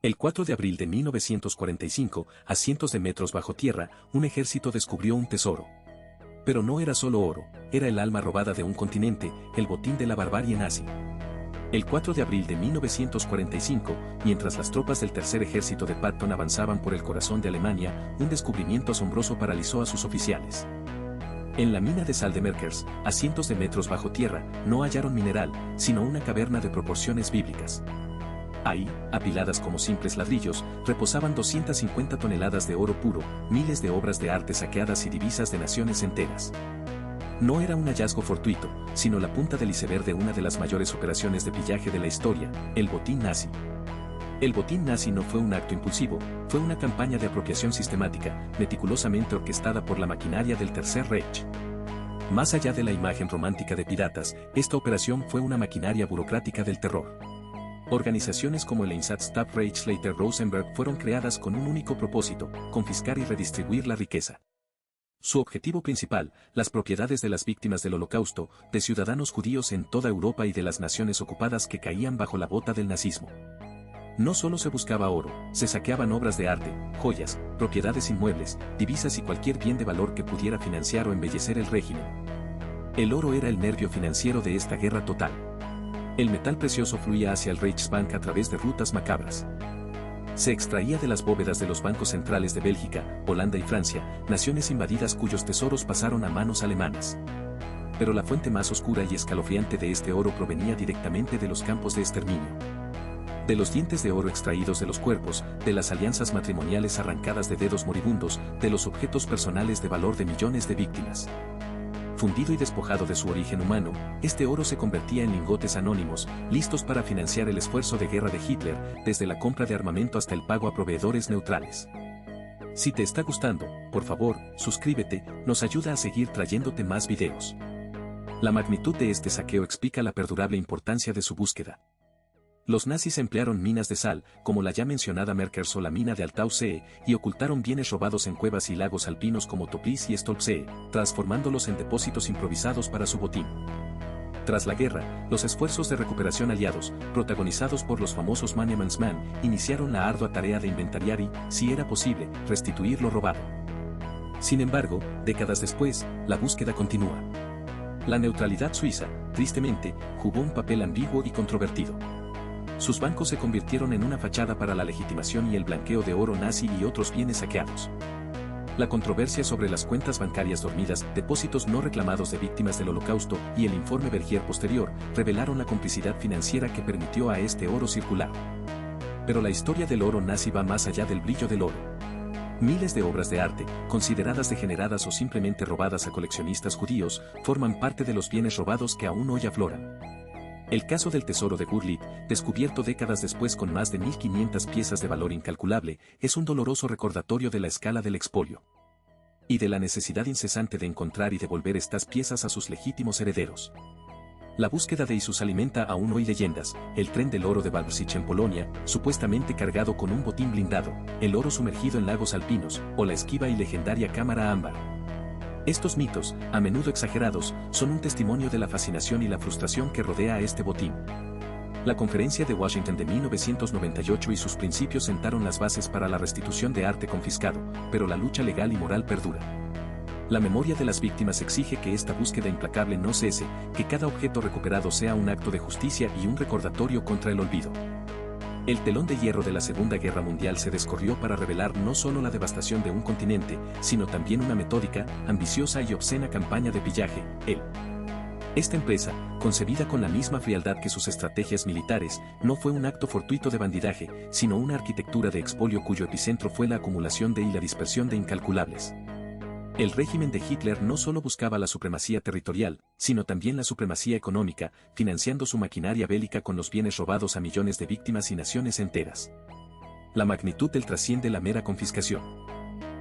El 4 de abril de 1945, a cientos de metros bajo tierra, un ejército descubrió un tesoro. Pero no era solo oro, era el alma robada de un continente, el botín de la barbarie nazi. El 4 de abril de 1945, mientras las tropas del Tercer Ejército de Patton avanzaban por el corazón de Alemania, un descubrimiento asombroso paralizó a sus oficiales. En la mina de sal de Merkers, a cientos de metros bajo tierra, no hallaron mineral, sino una caverna de proporciones bíblicas. Ahí, apiladas como simples ladrillos, reposaban 250 toneladas de oro puro, miles de obras de arte saqueadas y divisas de naciones enteras. No era un hallazgo fortuito, sino la punta del iceberg de una de las mayores operaciones de pillaje de la historia, el botín nazi. El botín nazi no fue un acto impulsivo, fue una campaña de apropiación sistemática, meticulosamente orquestada por la maquinaria del Tercer Reich. Más allá de la imagen romántica de piratas, esta operación fue una maquinaria burocrática del terror. Organizaciones como el Einsatzstab Reichsleiter Rosenberg fueron creadas con un único propósito, confiscar y redistribuir la riqueza. Su objetivo principal, las propiedades de las víctimas del Holocausto, de ciudadanos judíos en toda Europa y de las naciones ocupadas que caían bajo la bota del nazismo. No solo se buscaba oro, se saqueaban obras de arte, joyas, propiedades inmuebles, divisas y cualquier bien de valor que pudiera financiar o embellecer el régimen. El oro era el nervio financiero de esta guerra total. El metal precioso fluía hacia el Reichsbank a través de rutas macabras. Se extraía de las bóvedas de los bancos centrales de Bélgica, Holanda y Francia, naciones invadidas cuyos tesoros pasaron a manos alemanas. Pero la fuente más oscura y escalofriante de este oro provenía directamente de los campos de exterminio. De los dientes de oro extraídos de los cuerpos, de las alianzas matrimoniales arrancadas de dedos moribundos, de los objetos personales de valor de millones de víctimas. Fundido y despojado de su origen humano, este oro se convertía en lingotes anónimos, listos para financiar el esfuerzo de guerra de Hitler, desde la compra de armamento hasta el pago a proveedores neutrales. Si te está gustando, por favor, suscríbete, nos ayuda a seguir trayéndote más videos. La magnitud de este saqueo explica la perdurable importancia de su búsqueda. Los nazis emplearon minas de sal, como la ya mencionada Merkers o la mina de Altaussee, y ocultaron bienes robados en cuevas y lagos alpinos como Toplice y Stolpsee, transformándolos en depósitos improvisados para su botín. Tras la guerra, los esfuerzos de recuperación aliados, protagonizados por los famosos Mannesmann, iniciaron la ardua tarea de inventariar y, si era posible, restituir lo robado. Sin embargo, décadas después, la búsqueda continúa. La neutralidad suiza, tristemente, jugó un papel ambiguo y controvertido. Sus bancos se convirtieron en una fachada para la legitimación y el blanqueo de oro nazi y otros bienes saqueados. La controversia sobre las cuentas bancarias dormidas, depósitos no reclamados de víctimas del Holocausto y el informe Bergier posterior revelaron la complicidad financiera que permitió a este oro circular. Pero la historia del oro nazi va más allá del brillo del oro. Miles de obras de arte, consideradas degeneradas o simplemente robadas a coleccionistas judíos, forman parte de los bienes robados que aún hoy afloran. El caso del tesoro de Gurlitt, descubierto décadas después con más de 1.500 piezas de valor incalculable, es un doloroso recordatorio de la escala del expolio. Y de la necesidad incesante de encontrar y devolver estas piezas a sus legítimos herederos. La búsqueda de Isus alimenta aún hoy leyendas, el tren del oro de Wałbrzych en Polonia, supuestamente cargado con un botín blindado, el oro sumergido en lagos alpinos, o la esquiva y legendaria cámara ámbar. Estos mitos, a menudo exagerados, son un testimonio de la fascinación y la frustración que rodea a este botín. La Conferencia de Washington de 1998 y sus principios sentaron las bases para la restitución de arte confiscado, pero la lucha legal y moral perdura. La memoria de las víctimas exige que esta búsqueda implacable no cese, que cada objeto recuperado sea un acto de justicia y un recordatorio contra el olvido. El telón de hierro de la Segunda Guerra Mundial se descorrió para revelar no solo la devastación de un continente, sino también una metódica, ambiciosa y obscena campaña de pillaje, Esta empresa, concebida con la misma frialdad que sus estrategias militares, no fue un acto fortuito de bandidaje, sino una arquitectura de expolio cuyo epicentro fue la acumulación de y la dispersión de incalculables. El régimen de Hitler no solo buscaba la supremacía territorial, sino también la supremacía económica, financiando su maquinaria bélica con los bienes robados a millones de víctimas y naciones enteras. La magnitud del trasciende la mera confiscación.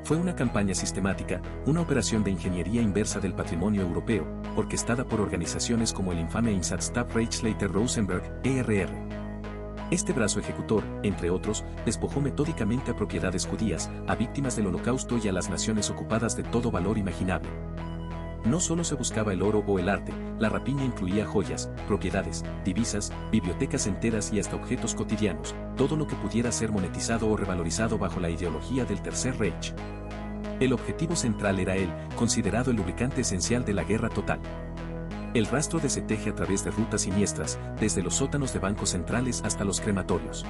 Fue una campaña sistemática, una operación de ingeniería inversa del patrimonio europeo, orquestada por organizaciones como el infame Einsatzstab Reichsleiter Rosenberg, ERR. Este brazo ejecutor, entre otros, despojó metódicamente a propiedades judías, a víctimas del Holocausto y a las naciones ocupadas de todo valor imaginable. No solo se buscaba el oro o el arte, la rapiña incluía joyas, propiedades, divisas, bibliotecas enteras y hasta objetos cotidianos, todo lo que pudiera ser monetizado o revalorizado bajo la ideología del Tercer Reich. El objetivo central era el, considerado el lubricante esencial de la guerra total. El rastro se teje a través de rutas siniestras, desde los sótanos de bancos centrales hasta los crematorios.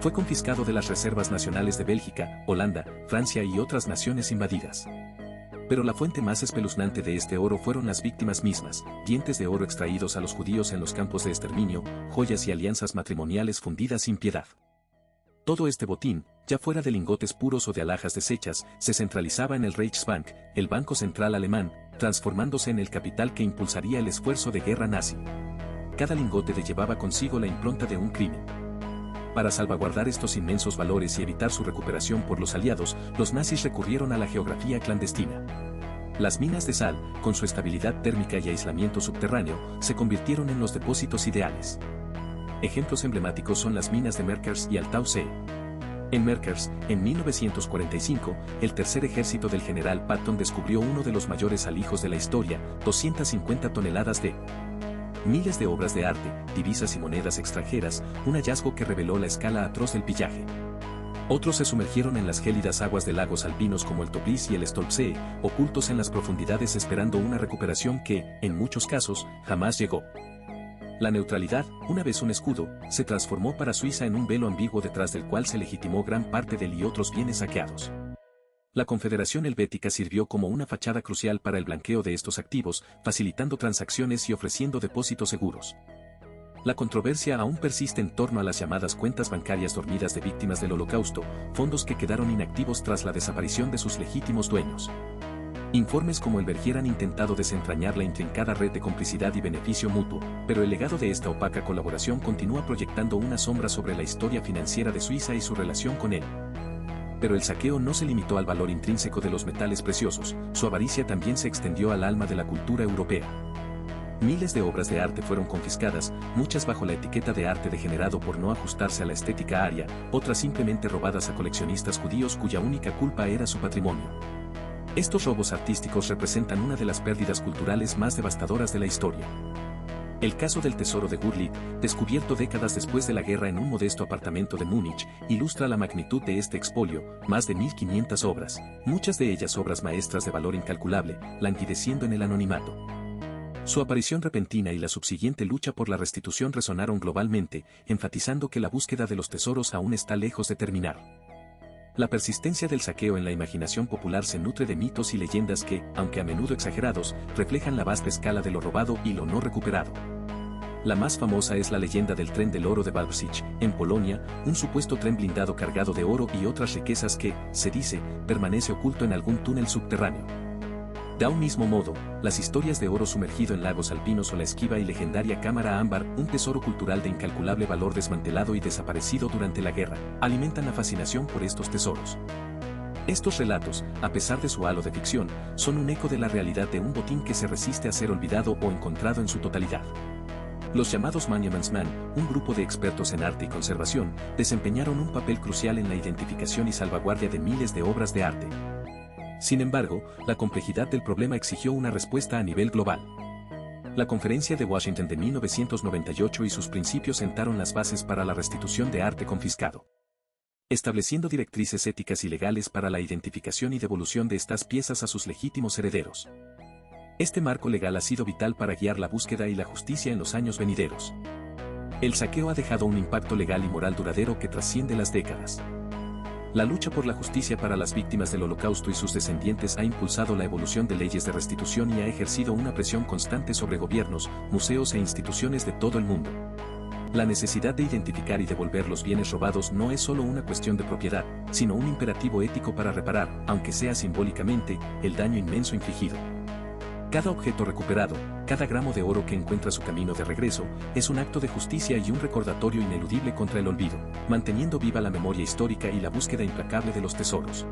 Fue confiscado de las reservas nacionales de Bélgica, Holanda, Francia y otras naciones invadidas. Pero la fuente más espeluznante de este oro fueron las víctimas mismas, dientes de oro extraídos a los judíos en los campos de exterminio, joyas y alianzas matrimoniales fundidas sin piedad. Todo este botín, ya fuera de lingotes puros o de alhajas deshechas, se centralizaba en el Reichsbank, el Banco Central Alemán, transformándose en el capital que impulsaría el esfuerzo de guerra nazi. Cada lingote llevaba consigo la impronta de un crimen. Para salvaguardar estos inmensos valores y evitar su recuperación por los aliados, los nazis recurrieron a la geografía clandestina. Las minas de sal, con su estabilidad térmica y aislamiento subterráneo, se convirtieron en los depósitos ideales. Ejemplos emblemáticos son las minas de Merkers y Altaussee. En Merkers, en 1945, el tercer ejército del general Patton descubrió uno de los mayores alijos de la historia, 250 toneladas de miles de obras de arte, divisas y monedas extranjeras, un hallazgo que reveló la escala atroz del pillaje. Otros se sumergieron en las gélidas aguas de lagos alpinos como el Topliss y el Stolpsee, ocultos en las profundidades esperando una recuperación que, en muchos casos, jamás llegó. La neutralidad, una vez un escudo, se transformó para Suiza en un velo ambiguo detrás del cual se legitimó gran parte del y otros bienes saqueados. La Confederación Helvética sirvió como una fachada crucial para el blanqueo de estos activos, facilitando transacciones y ofreciendo depósitos seguros. La controversia aún persiste en torno a las llamadas cuentas bancarias dormidas de víctimas del Holocausto, fondos que quedaron inactivos tras la desaparición de sus legítimos dueños. Informes como el Bergier han intentado desentrañar la intrincada red de complicidad y beneficio mutuo, pero el legado de esta opaca colaboración continúa proyectando una sombra sobre la historia financiera de Suiza y su relación con él. Pero el saqueo no se limitó al valor intrínseco de los metales preciosos, su avaricia también se extendió al alma de la cultura europea. Miles de obras de arte fueron confiscadas, muchas bajo la etiqueta de arte degenerado por no ajustarse a la estética aria, otras simplemente robadas a coleccionistas judíos cuya única culpa era su patrimonio. Estos robos artísticos representan una de las pérdidas culturales más devastadoras de la historia. El caso del tesoro de Gurlitt, descubierto décadas después de la guerra en un modesto apartamento de Múnich, ilustra la magnitud de este expolio, más de 1500 obras, muchas de ellas obras maestras de valor incalculable, languideciendo en el anonimato. Su aparición repentina y la subsiguiente lucha por la restitución resonaron globalmente, enfatizando que la búsqueda de los tesoros aún está lejos de terminar. La persistencia del saqueo en la imaginación popular se nutre de mitos y leyendas que, aunque a menudo exagerados, reflejan la vasta escala de lo robado y lo no recuperado. La más famosa es la leyenda del tren del oro de Wałbrzych, en Polonia, un supuesto tren blindado cargado de oro y otras riquezas que, se dice, permanece oculto en algún túnel subterráneo. De un mismo modo, las historias de oro sumergido en lagos alpinos o la esquiva y legendaria cámara ámbar, un tesoro cultural de incalculable valor desmantelado y desaparecido durante la guerra, alimentan la fascinación por estos tesoros. Estos relatos, a pesar de su halo de ficción, son un eco de la realidad de un botín que se resiste a ser olvidado o encontrado en su totalidad. Los llamados Monuments-Men, un grupo de expertos en arte y conservación, desempeñaron un papel crucial en la identificación y salvaguardia de miles de obras de arte. Sin embargo, la complejidad del problema exigió una respuesta a nivel global. La Conferencia de Washington de 1998 y sus principios sentaron las bases para la restitución de arte confiscado, estableciendo directrices éticas y legales para la identificación y devolución de estas piezas a sus legítimos herederos. Este marco legal ha sido vital para guiar la búsqueda y la justicia en los años venideros. El saqueo ha dejado un impacto legal y moral duradero que trasciende las décadas. La lucha por la justicia para las víctimas del Holocausto y sus descendientes ha impulsado la evolución de leyes de restitución y ha ejercido una presión constante sobre gobiernos, museos e instituciones de todo el mundo. La necesidad de identificar y devolver los bienes robados no es solo una cuestión de propiedad, sino un imperativo ético para reparar, aunque sea simbólicamente, el daño inmenso infligido. Cada objeto recuperado, cada gramo de oro que encuentra su camino de regreso, es un acto de justicia y un recordatorio ineludible contra el olvido, manteniendo viva la memoria histórica y la búsqueda implacable de los tesoros.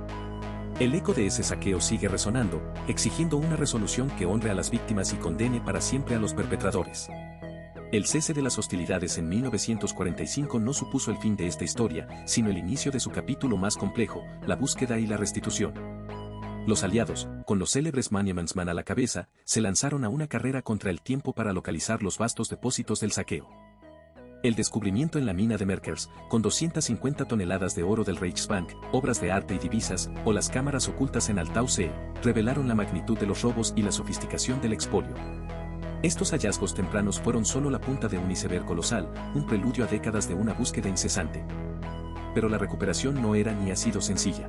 El eco de ese saqueo sigue resonando, exigiendo una resolución que honre a las víctimas y condene para siempre a los perpetradores. El cese de las hostilidades en 1945 no supuso el fin de esta historia, sino el inicio de su capítulo más complejo, la búsqueda y la restitución. Los aliados, con los célebres Monumentsmen a la cabeza, se lanzaron a una carrera contra el tiempo para localizar los vastos depósitos del saqueo. El descubrimiento en la mina de Merkers, con 250 toneladas de oro del Reichsbank, obras de arte y divisas, o las cámaras ocultas en Altau See, revelaron la magnitud de los robos y la sofisticación del expolio. Estos hallazgos tempranos fueron solo la punta de un iceberg colosal, un preludio a décadas de una búsqueda incesante. Pero la recuperación no era ni ha sido sencilla.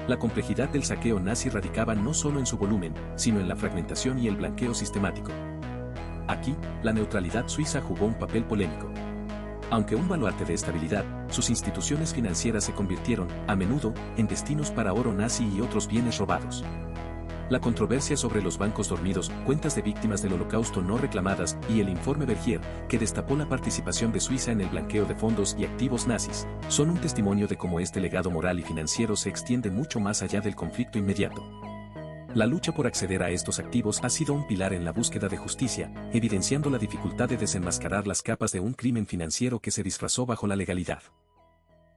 La complejidad del saqueo nazi radicaba no solo en su volumen, sino en la fragmentación y el blanqueo sistemático. Aquí, la neutralidad suiza jugó un papel polémico. Aunque un baluarte de estabilidad, sus instituciones financieras se convirtieron, a menudo, en destinos para oro nazi y otros bienes robados. La controversia sobre los bancos dormidos, cuentas de víctimas del Holocausto no reclamadas y el informe Bergier, que destapó la participación de Suiza en el blanqueo de fondos y activos nazis, son un testimonio de cómo este legado moral y financiero se extiende mucho más allá del conflicto inmediato. La lucha por acceder a estos activos ha sido un pilar en la búsqueda de justicia, evidenciando la dificultad de desenmascarar las capas de un crimen financiero que se disfrazó bajo la legalidad.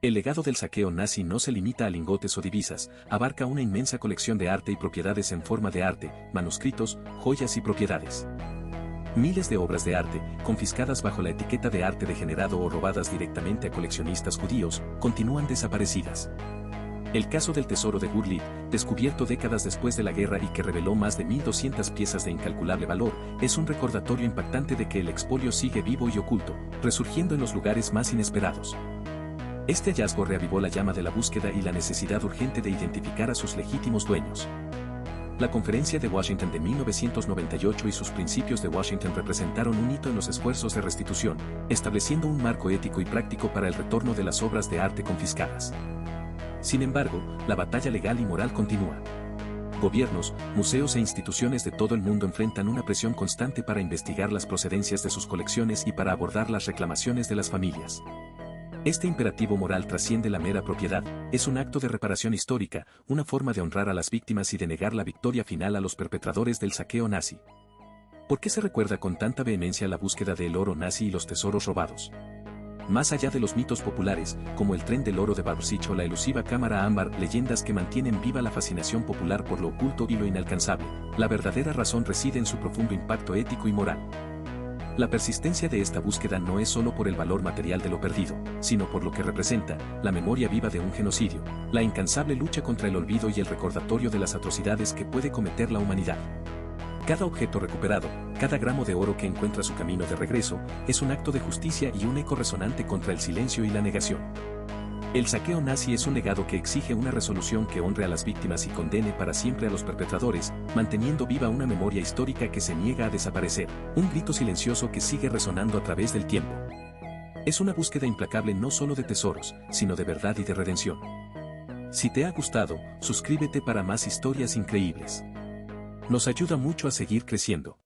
El legado del saqueo nazi no se limita a lingotes o divisas, abarca una inmensa colección de arte y propiedades en forma de arte, manuscritos, joyas y propiedades. Miles de obras de arte, confiscadas bajo la etiqueta de arte degenerado o robadas directamente a coleccionistas judíos, continúan desaparecidas. El caso del tesoro de Gurlitt, descubierto décadas después de la guerra y que reveló más de 1.200 piezas de incalculable valor, es un recordatorio impactante de que el expolio sigue vivo y oculto, resurgiendo en los lugares más inesperados. Este hallazgo reavivó la llama de la búsqueda y la necesidad urgente de identificar a sus legítimos dueños. La Conferencia de Washington de 1998 y sus principios de Washington representaron un hito en los esfuerzos de restitución, estableciendo un marco ético y práctico para el retorno de las obras de arte confiscadas. Sin embargo, la batalla legal y moral continúa. Gobiernos, museos e instituciones de todo el mundo enfrentan una presión constante para investigar las procedencias de sus colecciones y para abordar las reclamaciones de las familias. Este imperativo moral trasciende la mera propiedad, es un acto de reparación histórica, una forma de honrar a las víctimas y de negar la victoria final a los perpetradores del saqueo nazi. ¿Por qué se recuerda con tanta vehemencia la búsqueda del oro nazi y los tesoros robados? Más allá de los mitos populares, como el tren del oro de Baruch o la elusiva cámara ámbar, leyendas que mantienen viva la fascinación popular por lo oculto y lo inalcanzable, la verdadera razón reside en su profundo impacto ético y moral. La persistencia de esta búsqueda no es solo por el valor material de lo perdido, sino por lo que representa, la memoria viva de un genocidio, la incansable lucha contra el olvido y el recordatorio de las atrocidades que puede cometer la humanidad. Cada objeto recuperado, cada gramo de oro que encuentra su camino de regreso, es un acto de justicia y un eco resonante contra el silencio y la negación. El saqueo nazi es un legado que exige una resolución que honre a las víctimas y condene para siempre a los perpetradores, manteniendo viva una memoria histórica que se niega a desaparecer, un grito silencioso que sigue resonando a través del tiempo. Es una búsqueda implacable no solo de tesoros, sino de verdad y de redención. Si te ha gustado, suscríbete para más historias increíbles. Nos ayuda mucho a seguir creciendo.